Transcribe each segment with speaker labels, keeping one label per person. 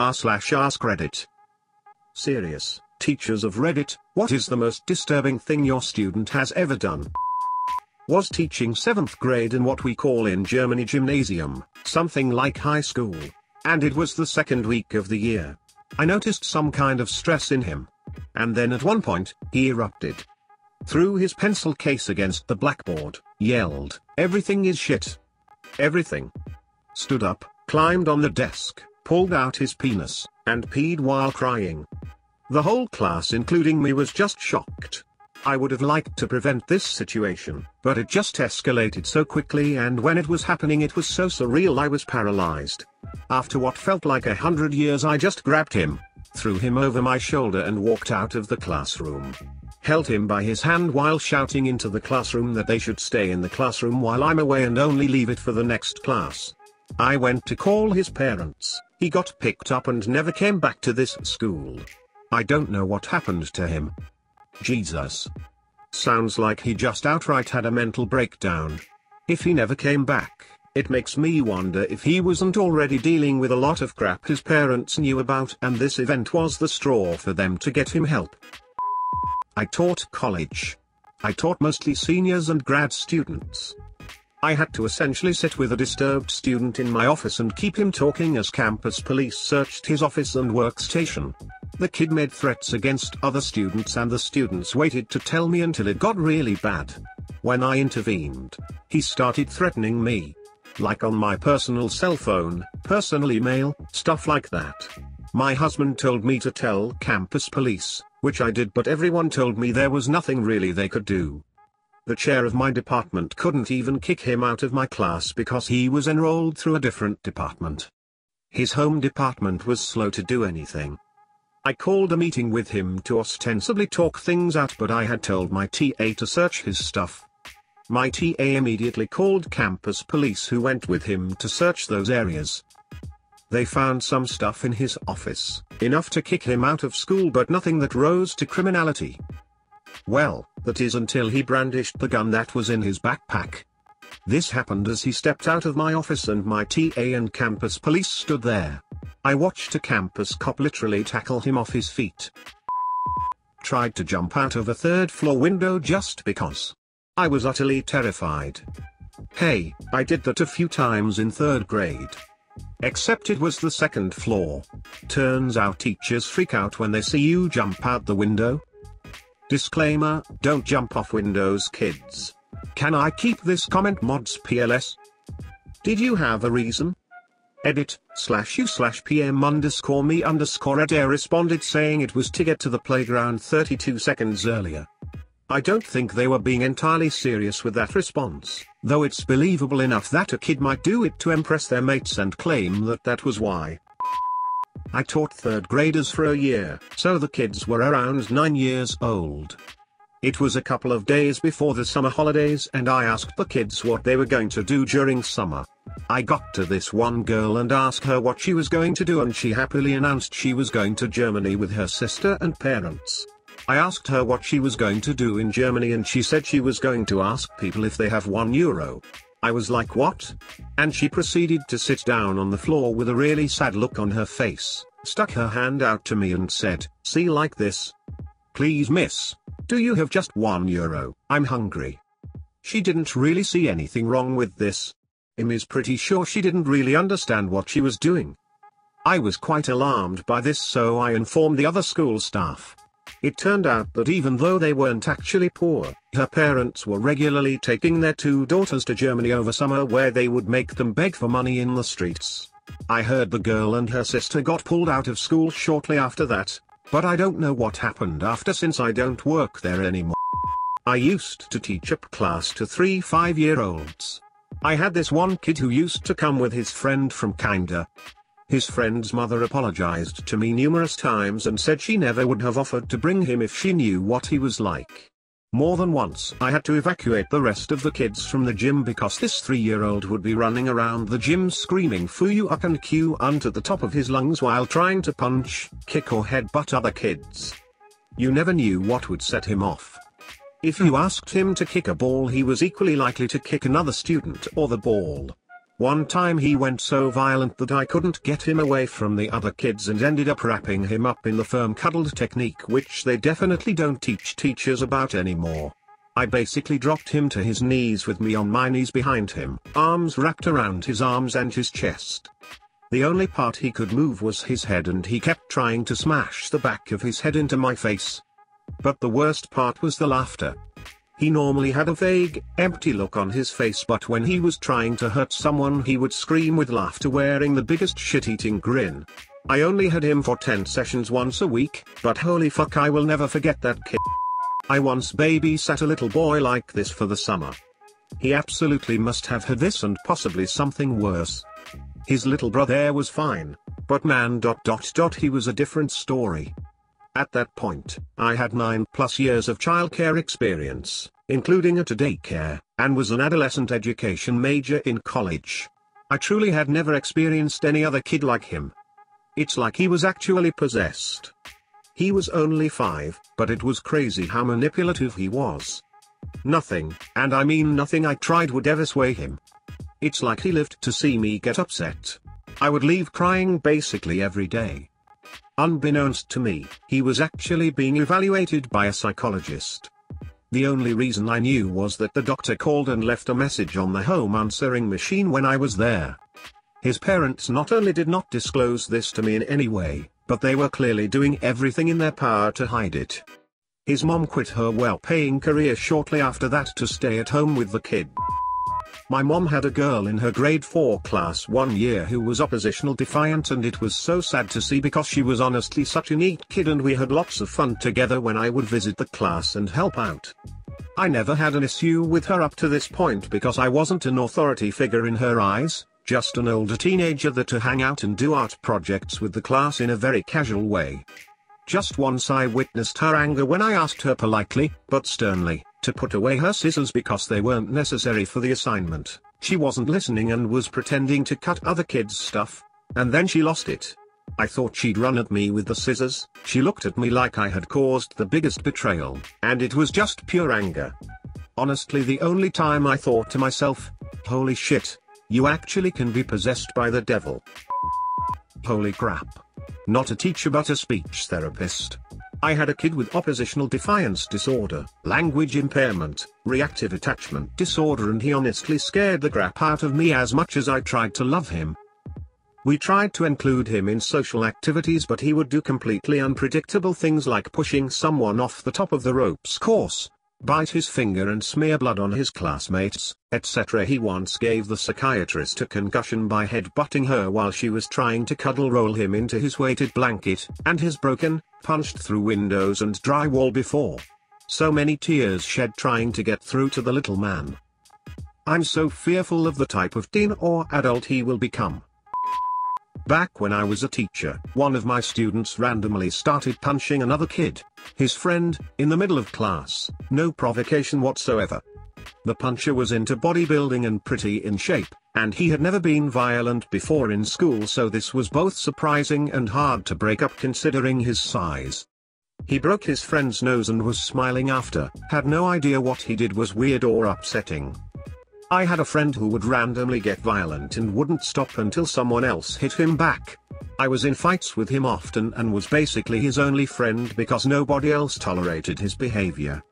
Speaker 1: r/AskReddit. Serious, teachers of Reddit, what is the most disturbing thing your student has ever done? Was teaching 7th grade in what we call in Germany gymnasium, something like high school. And it was the second week of the year. I noticed some kind of stress in him. And then at one point, he erupted. Threw his pencil case against the blackboard, yelled, "Everything is shit. Everything." Stood up, climbed on the desk, pulled out his penis, and peed while crying. The whole class including me was just shocked. I would have liked to prevent this situation, but it just escalated so quickly, and when it was happening it was so surreal I was paralyzed. After what felt like 100 years I just grabbed him, threw him over my shoulder and walked out of the classroom. Held him by his hand while shouting into the classroom that they should stay in the classroom while I'm away and only leave it for the next class. I went to call his parents, he got picked up and never came back to this school. I don't know what happened to him. Jesus. Sounds like he just outright had a mental breakdown. If he never came back, it makes me wonder if he wasn't already dealing with a lot of crap his parents knew about and this event was the straw for them to get him help. I taught college. I taught mostly seniors and grad students. I had to essentially sit with a disturbed student in my office and keep him talking as campus police searched his office and workstation. The kid made threats against other students and the students waited to tell me until it got really bad. When I intervened, he started threatening me. Like on my personal cell phone, personal email, stuff like that. My husband told me to tell campus police, which I did, but everyone told me there was nothing really they could do. The chair of my department couldn't even kick him out of my class because he was enrolled through a different department. His home department was slow to do anything. I called a meeting with him to ostensibly talk things out, but I had told my TA to search his stuff. My TA immediately called campus police who went with him to search those areas. They found some stuff in his office, enough to kick him out of school but nothing that rose to criminality. Well, that is until he brandished the gun that was in his backpack. This happened as he stepped out of my office and my TA and campus police stood there. I watched a campus cop literally tackle him off his feet. Tried to jump out of a 3rd floor window just because. I was utterly terrified. Hey, I did that a few times in 3rd grade. Except it was the 2nd floor. Turns out teachers freak out when they see you jump out the window. Disclaimer, don't jump off windows, kids. Can I keep this comment mods PLS? Did you have a reason? Edit/u/pm_me_ed responded saying it was to get to the playground 32 seconds earlier. I don't think they were being entirely serious with that response, though it's believable enough that a kid might do it to impress their mates and claim that that was why. I taught 3rd graders for a year, so the kids were around 9 years old. It was a couple of days before the summer holidays and I asked the kids what they were going to do during summer. I got to this one girl and asked her what she was going to do and she happily announced she was going to Germany with her sister and parents. I asked her what she was going to do in Germany and she said she was going to ask people if they have €1. I was like, what? And she proceeded to sit down on the floor with a really sad look on her face, stuck her hand out to me and said, "See, like this. Please miss, do you have just €1? I'm hungry." She didn't really see anything wrong with this. Is pretty sure she didn't really understand what she was doing. I was quite alarmed by this, so I informed the other school staff. It turned out that even though they weren't actually poor, her parents were regularly taking their 2 daughters to Germany over summer where they would make them beg for money in the streets. I heard the girl and her sister got pulled out of school shortly after that, but I don't know what happened after since I don't work there anymore. I used to teach up class to 3-5-year-olds. I had this one kid who used to come with his friend from kinder. His friend's mother apologized to me numerous times and said she never would have offered to bring him if she knew what he was like. More than once I had to evacuate the rest of the kids from the gym because this 3-year-old would be running around the gym screaming "Foo you up" and "Q unt" at the top of his lungs while trying to punch, kick or headbutt other kids. You never knew what would set him off. If you asked him to kick a ball, he was equally likely to kick another student or the ball. One time he went so violent that I couldn't get him away from the other kids and ended up wrapping him up in the firm cuddled technique, which they definitely don't teach teachers about anymore. I basically dropped him to his knees with me on my knees behind him, arms wrapped around his arms and his chest. The only part he could move was his head, and he kept trying to smash the back of his head into my face. But the worst part was the laughter. He normally had a vague, empty look on his face, but when he was trying to hurt someone he would scream with laughter, wearing the biggest shit-eating grin. I only had him for 10 sessions once a week, but holy fuck, I will never forget that kid. I once babysat a little boy like this for the summer. He absolutely must have had this and possibly something worse. His little brother was fine, but man, he was a different story. At that point, I had 9+ years of childcare experience, including at a daycare, and was an adolescent education major in college. I truly had never experienced any other kid like him. It's like he was actually possessed. He was only 5, but it was crazy how manipulative he was. Nothing, and I mean nothing I tried would ever sway him. It's like he lived to see me get upset. I would leave crying basically every day. Unbeknownst to me, he was actually being evaluated by a psychologist. The only reason I knew was that the doctor called and left a message on the home answering machine when I was there. His parents not only did not disclose this to me in any way, but they were clearly doing everything in their power to hide it. His mom quit her well-paying career shortly after that to stay at home with the kid. My mom had a girl in her grade 4 class one year who was oppositional defiant, and it was so sad to see because she was honestly such a neat kid and we had lots of fun together when I would visit the class and help out. I never had an issue with her up to this point because I wasn't an authority figure in her eyes, just an older teenager there to hang out and do art projects with the class in a very casual way. Just once I witnessed her anger when I asked her politely, but sternly, to put away her scissors because they weren't necessary for the assignment. She wasn't listening and was pretending to cut other kids' stuff, and then she lost it. I thought she'd run at me with the scissors. She looked at me like I had caused the biggest betrayal, and it was just pure anger. Honestly, the only time I thought to myself, holy shit, you actually can be possessed by the devil. Holy crap. Not a teacher but a speech therapist. I had a kid with oppositional defiance disorder, language impairment, reactive attachment disorder, and he honestly scared the crap out of me as much as I tried to love him. We tried to include him in social activities, but he would do completely unpredictable things like pushing someone off the top of the ropes course, bite his finger and smear blood on his classmates, etc. He once gave the psychiatrist a concussion by head-butting her while she was trying to cuddle roll him into his weighted blanket, and his broken, punched through windows and drywall before. So many tears shed trying to get through to the little man. I'm so fearful of the type of teen or adult he will become. Back when I was a teacher, one of my students randomly started punching another kid, his friend, in the middle of class, no provocation whatsoever. The puncher was into bodybuilding and pretty in shape, and he had never been violent before in school, so this was both surprising and hard to break up considering his size. He broke his friend's nose and was smiling after, had no idea what he did was weird or upsetting. I had a friend who would randomly get violent and wouldn't stop until someone else hit him back. I was in fights with him often and was basically his only friend because nobody else tolerated his behavior.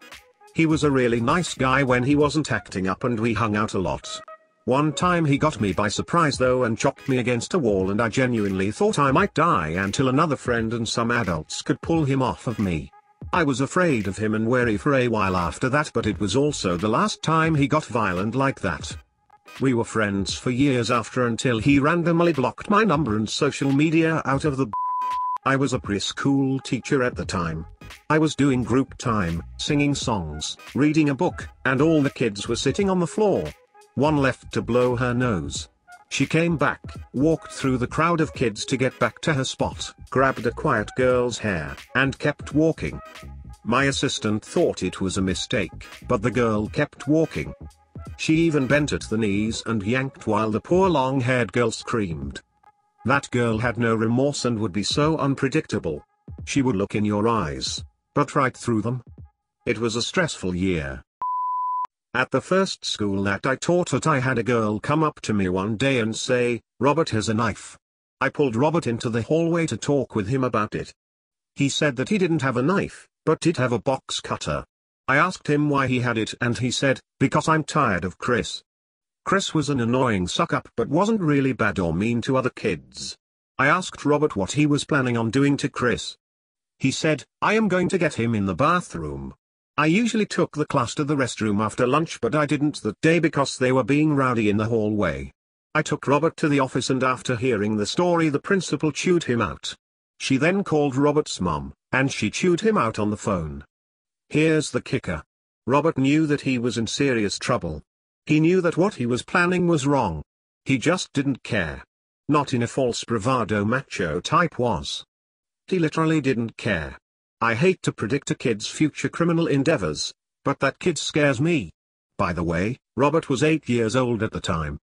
Speaker 1: He was a really nice guy when he wasn't acting up and we hung out a lot. One time he got me by surprise though and chopped me against a wall, and I genuinely thought I might die until another friend and some adults could pull him off of me. I was afraid of him and wary for a while after that, but it was also the last time he got violent like that. We were friends for years after until he randomly blocked my number and social media out of the I was a preschool teacher at the time. I was doing group time, singing songs, reading a book, and all the kids were sitting on the floor. One left to blow her nose. She came back, walked through the crowd of kids to get back to her spot, grabbed a quiet girl's hair, and kept walking. My assistant thought it was a mistake, but the girl kept walking. She even bent at the knees and yanked while the poor long-haired girl screamed. That girl had no remorse and would be so unpredictable. She would look in your eyes, but right through them. It was a stressful year. At the first school that I taught at, I had a girl come up to me one day and say, "Robert has a knife." I pulled Robert into the hallway to talk with him about it. He said that he didn't have a knife, but did have a box cutter. I asked him why he had it, and he said, "Because I'm tired of Chris." Chris was an annoying suck-up but wasn't really bad or mean to other kids. I asked Robert what he was planning on doing to Chris. He said, "I am going to get him in the bathroom." I usually took the class to the restroom after lunch, but I didn't that day because they were being rowdy in the hallway. I took Robert to the office, and after hearing the story, the principal chewed him out. She then called Robert's mom, and she chewed him out on the phone. Here's the kicker. Robert knew that he was in serious trouble. He knew that what he was planning was wrong. He just didn't care. Not in a false bravado macho type was. He literally didn't care. I hate to predict a kid's future criminal endeavors, but that kid scares me. By the way, Robert was 8 years old at the time.